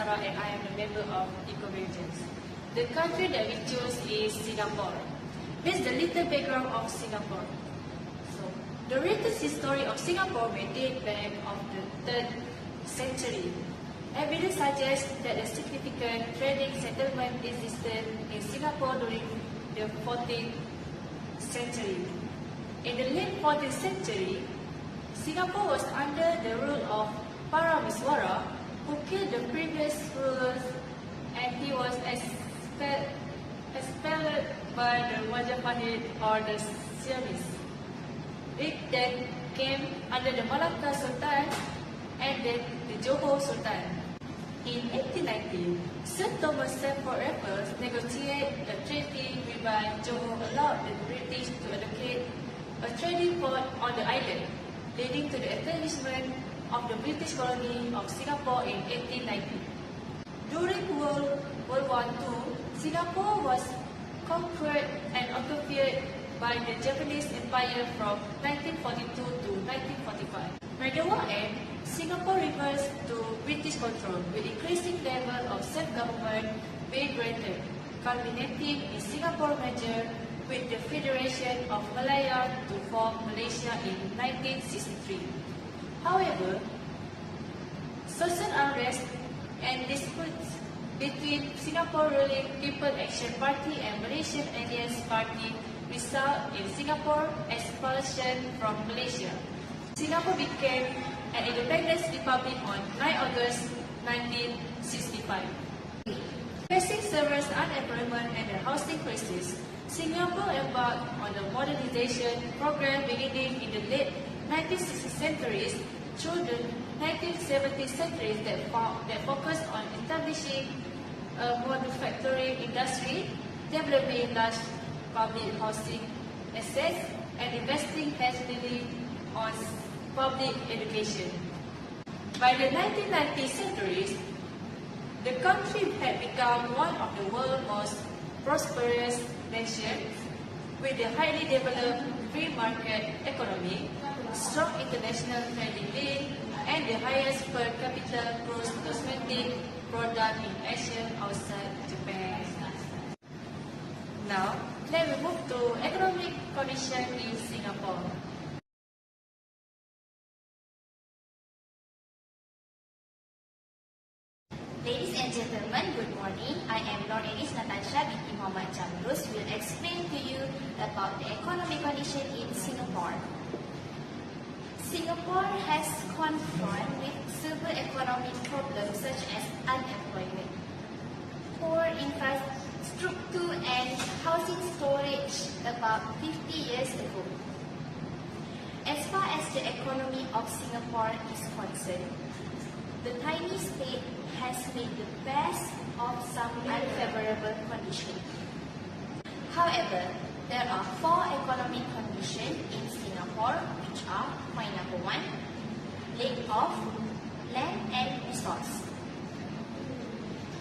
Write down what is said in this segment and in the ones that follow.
MYSARAH and I am a member of Ecovenger. The country that we chose is Singapore. This is the little background of Singapore. So, the latest history of Singapore may date back of the 3rd century. Evidence suggests that a significant trading settlement existed in Singapore during the 14th century. In the late 14th century, Singapore was under the rule of MYRA, who killed the previous rulers, and he was expelled by the Majapahit or the Siamese. It then came under the Malacca Sultan and then the Johor Sultan. In 1890, Sir Thomas Stamford Raffles negotiated a treaty whereby Johor allowed the British to allocate a trading port on the island, leading to the establishment of the British colony of Singapore in 1890. During World War II, Singapore was conquered and occupied by the Japanese Empire from 1942 to 1945. By the war end, Singapore reversed to British control, with increasing level of self-government being granted, culminating in Singapore merger with the Federation of Malaya to form Malaysia in 1963. However, social unrest and disputes between Singapore ruling People Action Party and Malaysian Alliance Party result in Singapore expulsion from Malaysia. Singapore became an independent republic on 9 August 1965. Facing severe unemployment and a housing crisis, Singapore embarked on a modernization program beginning in the late 1960s centuries through the 1970s centuries that focused on establishing a manufacturing industry, developing large public housing assets, and investing heavily on public education. By the 1990s centuries, the country had become one of the world's most prosperous nations, with a highly developed free market economy, strong international trading link, and the highest per capita gross domestic product in Asia outside Japan. Now, let me move to economic condition in Singapore. Ladies and gentlemen, good morning. I am NATASHA binti MOHAMAD JAMLOS will explain to you about the economic condition in Singapore. Singapore has confronted with several economic problems such as unemployment, poor infrastructure and housing storage about 50 years ago. As far as the economy of Singapore is concerned, the tiny state has made the best of some unfavorable conditions. However, there are 4 economic conditions in Singapore, which are: point number 1, lack of land and resource.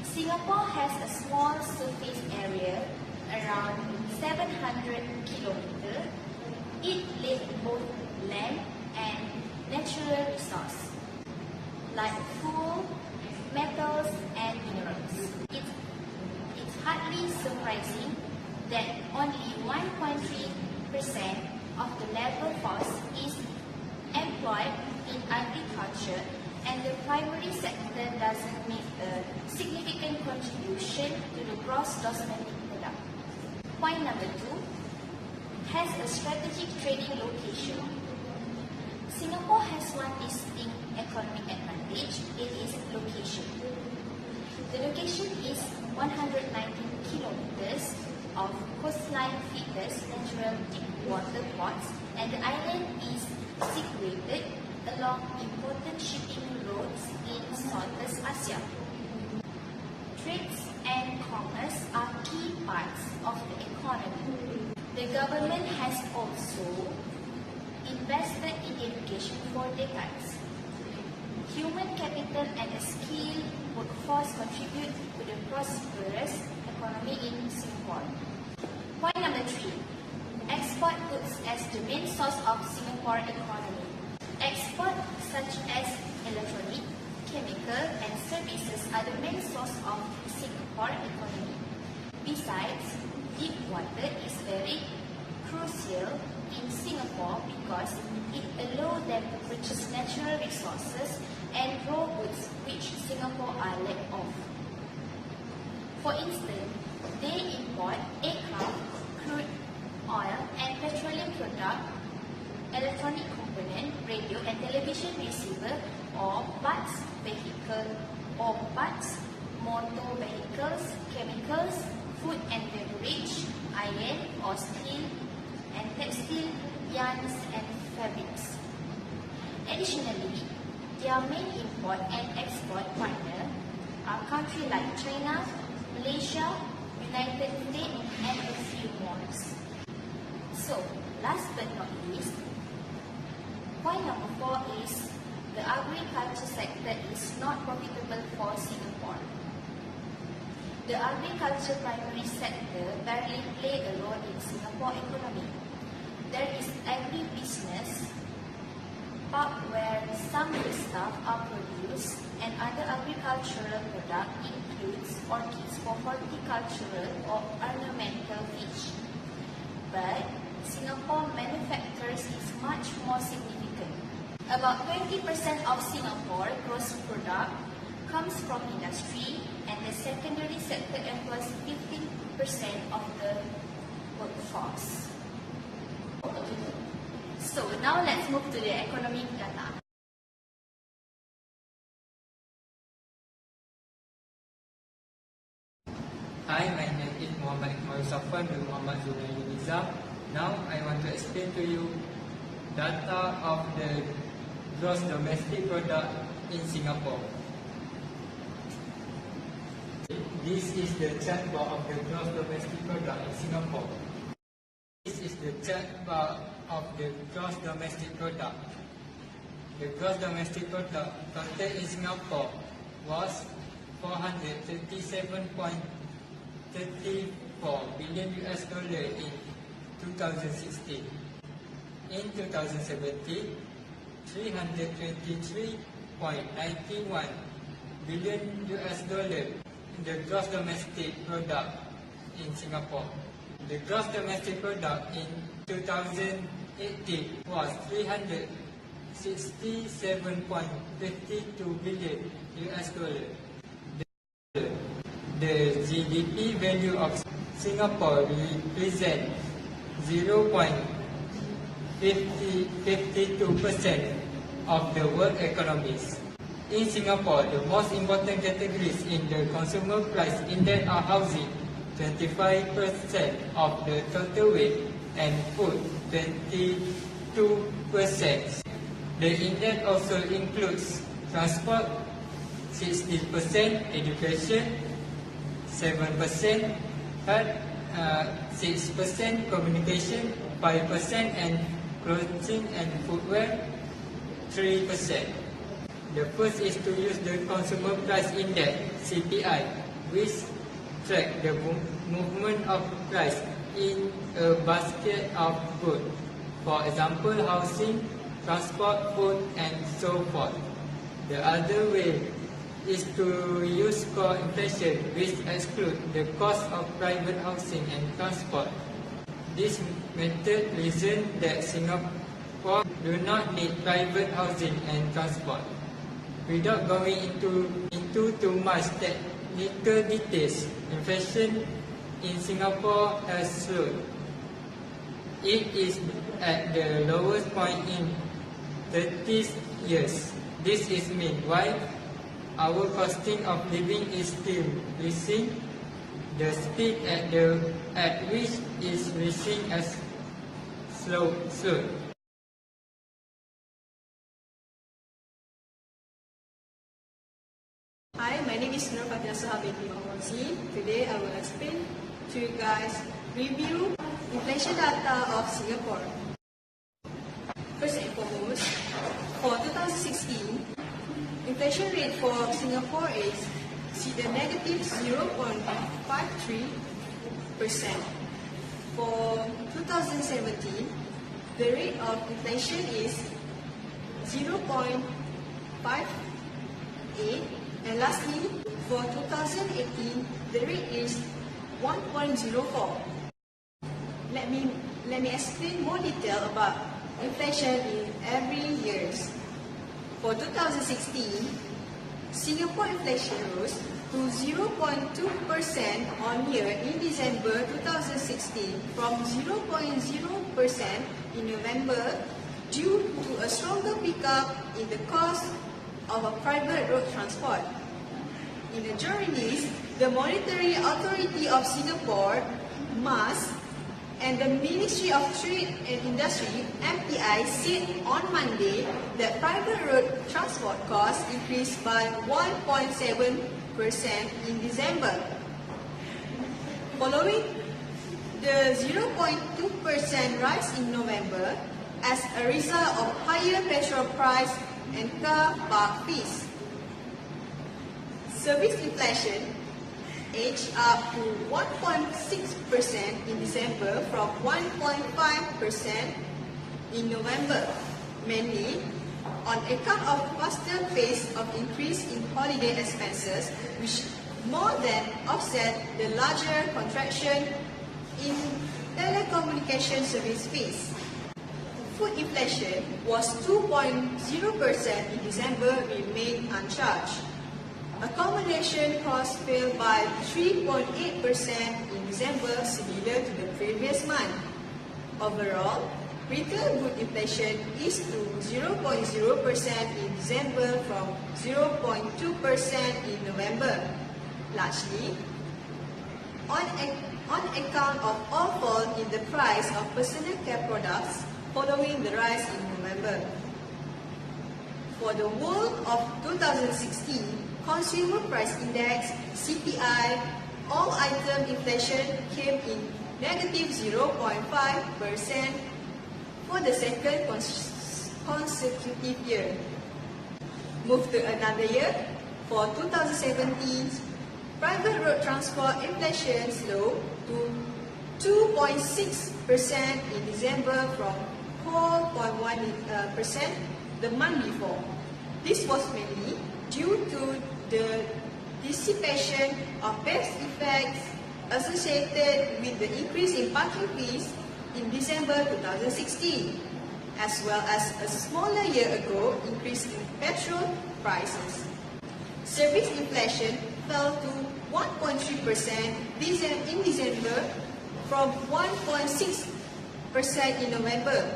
Singapore has a small surface area, around 700 kilometers. It lacks both land and natural resources like fuel, metals, and minerals. It's hardly surprising that only 1.3% of the labor force is employed in agriculture, and the primary sector doesn't make a significant contribution to the gross domestic product. Point number 2, has a strategic trading location. Singapore has one distinct economic advantage. It is location. The location is 119 kilometers of coastline features natural deep water ports, and the island is situated along important shipping roads in Southeast Asia. Trades and commerce are key parts of the economy. The government has also invested in education for decades. Human capital and a skilled workforce contribute to the prosperous economy in Singapore. Point number 3, export goods as the main source of Singapore economy. Exports such as electronic, chemical and services are the main source of Singapore economy. Besides, deep water is very crucial in Singapore because it allows them to purchase natural resources and raw goods which Singapore are lack of. For instance, they import aircraft, crude oil and petroleum product, electronic component, radio and television receiver or parts vehicle or parts, motor vehicles, chemicals, food and beverage, iron or steel and textile, yarns and fabrics. Additionally, their main import and export partner are countries like China, Malaysia, United States and a few more. So, last but not least, point number 4 is the agriculture sector is not profitable for Singapore. The agriculture primary sector barely play a role in Singapore economy. There is agribusiness, part where some foodstuff are produced and other agricultural product includes orchids for horticultural or ornamental fish. But Singapore manufactures is much more significant. About 20% of Singapore gross product comes from industry and the secondary sector employs 15% of the workforce. So now let's move to the economic data. Hi, my name is Muhammad SAFWAN with Muhammad ZUNAINIZAM. Now I want to explain to you data of the gross domestic product in Singapore. This is the chart bar of the gross domestic product in Singapore. This is the chart bar of the gross domestic product. The gross domestic product total in Singapore was 437.34 billion US dollar in 2016. In 2017, 323.91 billion US dollar in the gross domestic product in Singapore. The gross domestic product in 2018 was 367.52 billion US dollar. The GDP value of Singapore represents 0.52% of the world economies. In Singapore, the most important categories in the consumer price index are housing, 25% of the total weight, and food, 22%. The index also includes transport, 60%, education, 7%, health, 6%, communication, 5%, and clothing and footwear, 3%. The first is to use the Consumer Price Index, CPI, which tracks the movement of price in a basket of goods. For example, housing, transport, food, and so forth. The other way is to use core inflation, which excludes the cost of private housing and transport. This method reasons that Singapore do not need private housing and transport. Without going into too much technical details, inflation in Singapore has slowed. It is at the lowest point in 30 years. This is meanwhile our costing of living is still increasing. The speed at which is reaching as slow. Hi, my name is NURUL binti PAUZI. Today I will explain to you guys review inflation data of Singapore. First and foremost, for 2016, inflation rate for Singapore is negative 0.53%. For 2017, the rate of inflation is 0.58%. 2008. And lastly, for 2018, the rate is 1.04. Let me explain more detail about inflation in every years. For 2016, Singapore inflation rose to 0.2% on year in December 2016 from 0.0% in November due to a stronger pickup in the cost of a private road transport. During this, the Monetary Authority of Singapore, MAS, and the Ministry of Trade and Industry, MPI, said on Monday that private road transport costs increased by 1.7% in December. Following the 0.2% rise in November as a result of higher petrol price and car park fees. Service inflation edged up to 1.6% in December from 1.5% in November, mainly on account of faster pace of increase in holiday expenses, which more than offset the larger contraction in telecommunication service fees. Food inflation was 2.0% in December, remained unchanged. Accommodation costs fell by 3.8% in December, similar to the previous month. Overall, retail good inflation is to 0.0% in December from 0.2% in November. Largely, on account of all fall in the price of personal care products following the rise in November. For the whole of 2016, Consumer Price Index, CPI, all item inflation came in negative 0.5% for the second consecutive year. Move to another year. For 2017, private road transport inflation slowed to 2.6% in December from 4.1% the month before. This was mainly due to the dissipation of base effects associated with the increase in parking fees in December 2016, as well as a smaller year ago increase in petrol prices. Service inflation fell to 1.3% in December from 1.6% in November,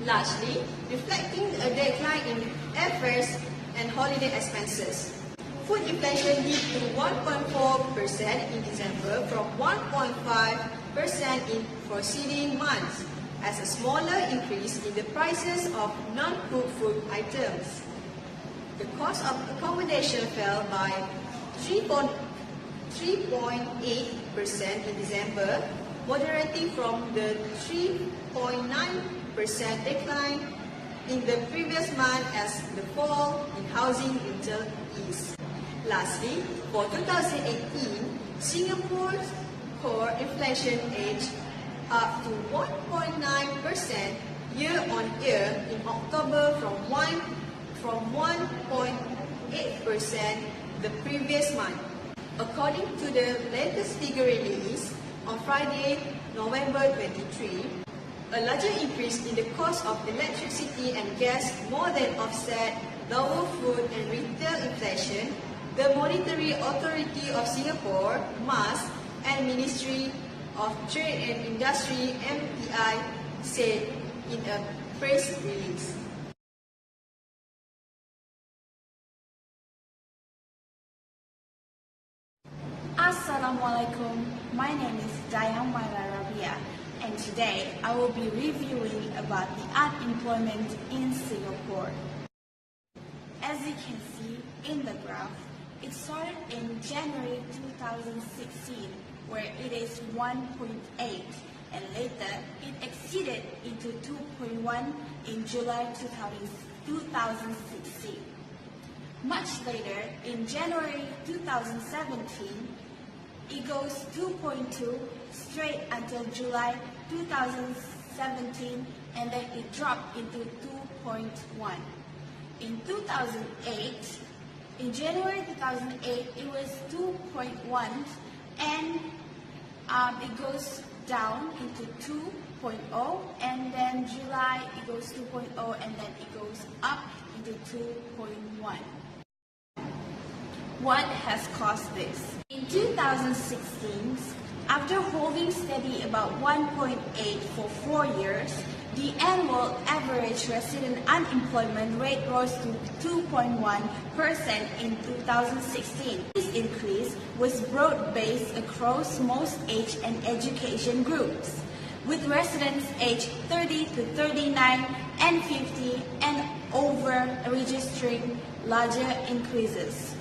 largely reflecting a decline in airfares and holiday expenses. Food inflation hit to 1.4% in December from 1.5% in preceding months, as a smaller increase in the prices of non-cooked food items. The cost of accommodation fell by 3.8% in December, moderating from the 3.9% decline in the previous month as the fall in housing retail eased. Lastly, for 2018, Singapore's core inflation edged up to 1.9% year-on-year in October from 1.8% the previous month. According to the latest figure released on Friday, November 23, a larger increase in the cost of electricity and gas more than offset lower food and retail inflation. The Monetary Authority of Singapore, MAS, and Ministry of Trade and Industry, MPI, said in a press release. Assalamualaikum. My name is DAYANG RABIAH, and today I will be reviewing about the unemployment in Singapore. As you can see in the graph, it started in January 2016, where it is 1.8, and later it exceeded into 2.1 in July 2016. Much later, in January 2017, it goes 2.2 straight until July 2017, and then it dropped into 2.1. In 2008, In January 2008, it was 2.1, and it goes down into 2.0, and then July it goes 2.0, and then it goes up into 2.1. What has caused this? In 2016, after holding steady about 1.8 for 4 years, the annual average resident unemployment rate rose to 2.1% in 2016. This increase was broad-based across most age and education groups, with residents aged 30 to 39 and 50 and over registering larger increases.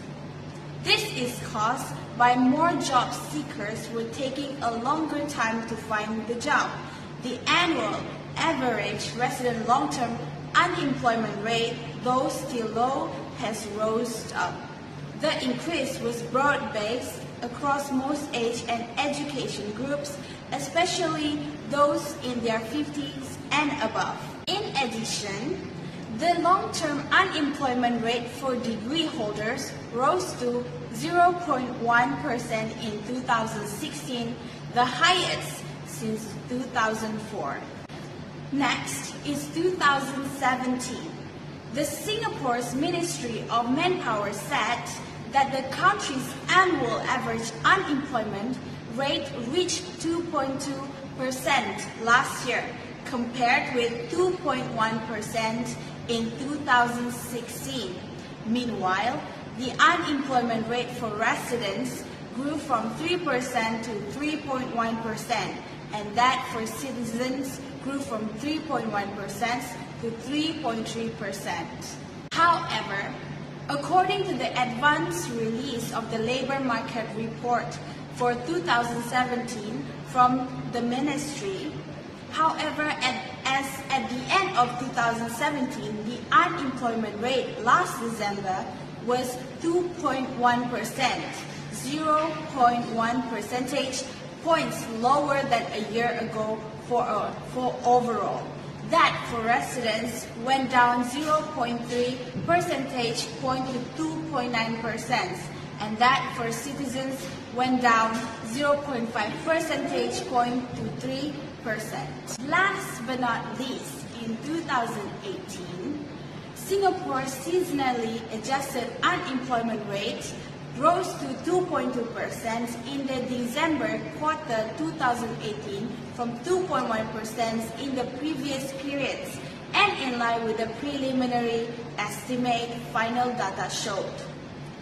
This is caused by more job seekers who are taking a longer time to find the job. The annual average resident long-term unemployment rate, though still low, has rose up. The increase was broad-based across most age and education groups, especially those in their 50s and above. In addition, the long-term unemployment rate for degree holders rose to 0.1% in 2016, the highest since 2004. Next is 2017. The Singapore's Ministry of Manpower said that the country's annual average unemployment rate reached 2.2% last year, compared with 2.1% in 2016. Meanwhile, the unemployment rate for residents grew from 3% to 3.1%, and that for citizens grew from 3.1% to 3.3%. However, according to the advance release of the Labour Market Report for 2017 from the Ministry, however, as at the end of 2017, the unemployment rate last December was 2.1%, 0.1 percentage points lower than a year ago for overall. That for residents went down 0.3 percentage point to 2.9%, and that for citizens went down 0.5 percentage point to 3%. Last but not least, in 2018, Singapore's seasonally adjusted unemployment rate rose to 2.2% in the December quarter 2018 from 2.1% in the previous periods, and in line with the preliminary estimate final data showed.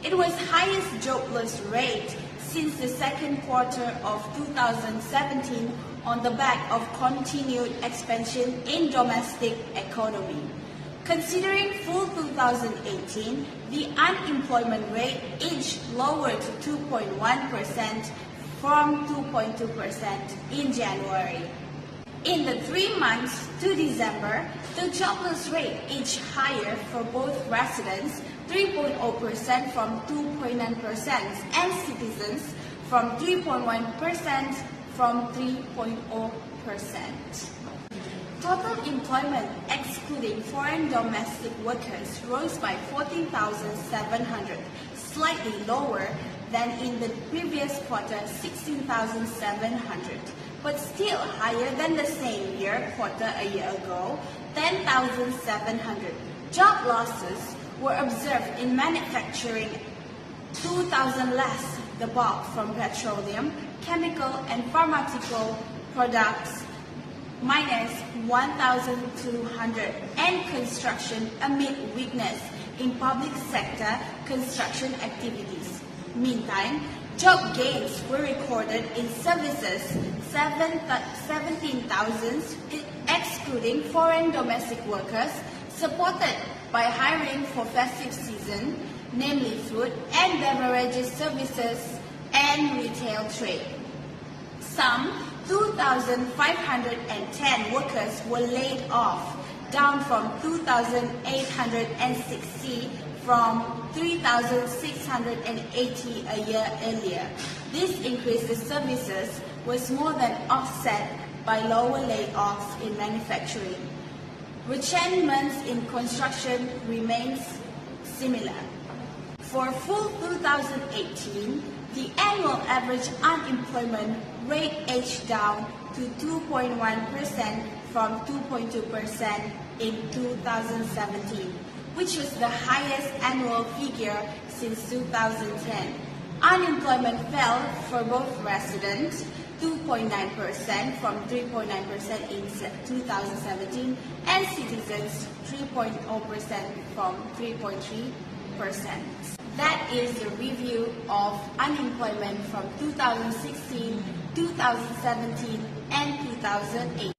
It was highest jobless rate since the second quarter of 2017 on the back of continued expansion in domestic economy. Considering full 2018, the unemployment rate inched lower to 2.1% from 2.2% in January. In the 3 months to December, the jobless rate inched higher for both residents, 3.0% from 2.9%, and citizens from 3.1% from 3.0%. Total employment, excluding foreign domestic workers, rose by 14,700, slightly lower than in the previous quarter, 16,700, but still higher than the same quarter a year ago, 10,700. Job losses were observed in manufacturing, 2,000 less, the bulk from petroleum, chemical and pharmaceutical products, minus 1,200, and construction amid weakness in public sector construction activities. Meantime, job gains were recorded in services, 17,000, excluding foreign domestic workers, supported by hiring for festive season, namely food and beverages services and retail trade. Some 2,510 workers were laid off, down from 2,860 from 3,680 a year earlier. This increase in services was more than offset by lower layoffs in manufacturing. Retrenchments in construction remains similar. For full 2018, the annual average unemployment rate edged down to 2.1% from 2.2% in 2017, which was the highest annual figure since 2010. Unemployment fell for both residents, 2.9% from 3.9% in 2017, and citizens, 3.0% from 3.3%. That is the review of unemployment from 2016, 2017, and 2018.